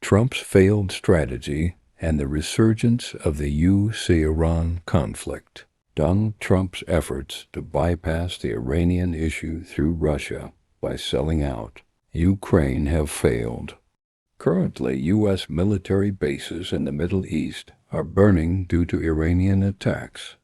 Trump's failed strategy and the resurgence of the US-Iran conflict. Donald Trump's efforts to bypass the Iranian issue through Russia by selling out Ukraine have failed. Currently, U.S. military bases in the Middle East are burning due to Iranian attacks.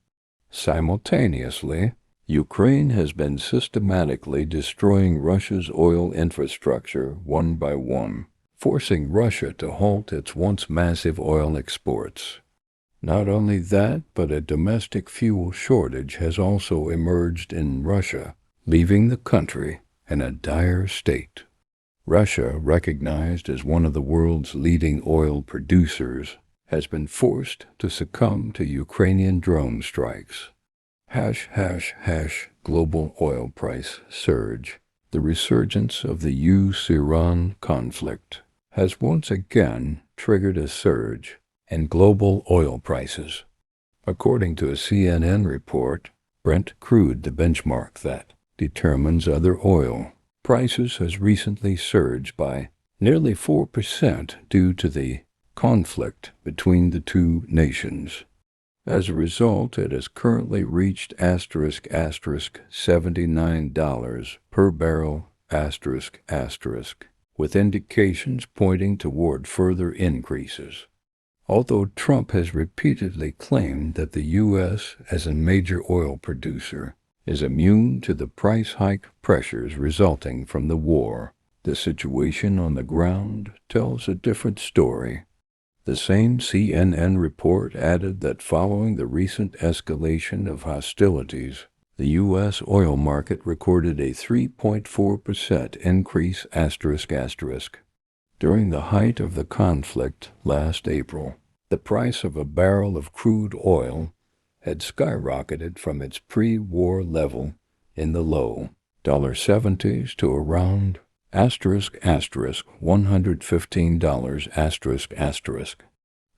Simultaneously, Ukraine has been systematically destroying Russia's oil infrastructure one by one, forcing Russia to halt its once massive oil exports. Not only that, but a domestic fuel shortage has also emerged in Russia, leaving the country in a dire state. Russia, recognized as one of the world's leading oil producers, has been forced to succumb to Ukrainian drone strikes. Global oil price surge. The resurgence of the US-Iran conflict has once again triggered a surge in global oil prices. According to a CNN report, Brent crude, the benchmark that determines other oil prices, has recently surged by nearly 4% due to the conflict between the two nations. As a result, it has currently reached $79 per barrel with indications pointing toward further increases. Although Trump has repeatedly claimed that the U.S., as a major oil producer, is immune to the price hike pressures resulting from the war, the situation on the ground tells a different story. The same CNN report added that following the recent escalation of hostilities, the U.S. oil market recorded a 3.4% increase During the height of the conflict last April, the price of a barrel of crude oil had skyrocketed from its pre-war level in the low $70s to around $115.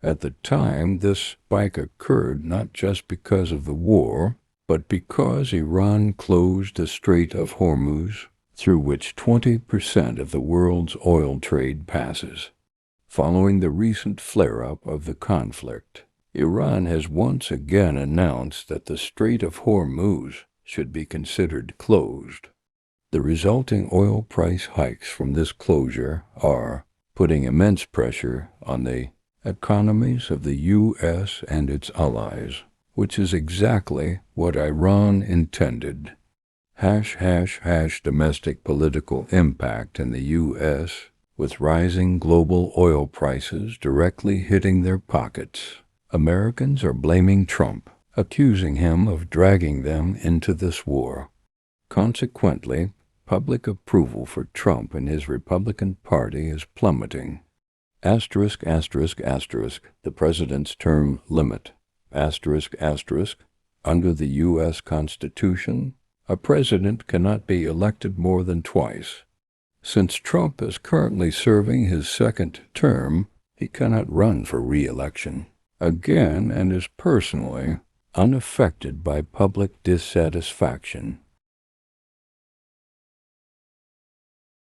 At the time, this spike occurred not just because of the war, but because Iran closed the Strait of Hormuz, through which 20% of the world's oil trade passes. Following the recent flare-up of the conflict, Iran has once again announced that the Strait of Hormuz should be considered closed. The resulting oil price hikes from this closure are putting immense pressure on the economies of the U.S. and its allies, which is exactly what Iran intended. Domestic political impact in the U.S., with rising global oil prices directly hitting their pockets. Americans are blaming Trump, accusing him of dragging them into this war. Consequently, public approval for Trump and his Republican Party is plummeting. The president's term limit. Under the U.S. Constitution, a president cannot be elected more than twice. Since Trump is currently serving his second term, he cannot run for re-election again and is personally unaffected by public dissatisfaction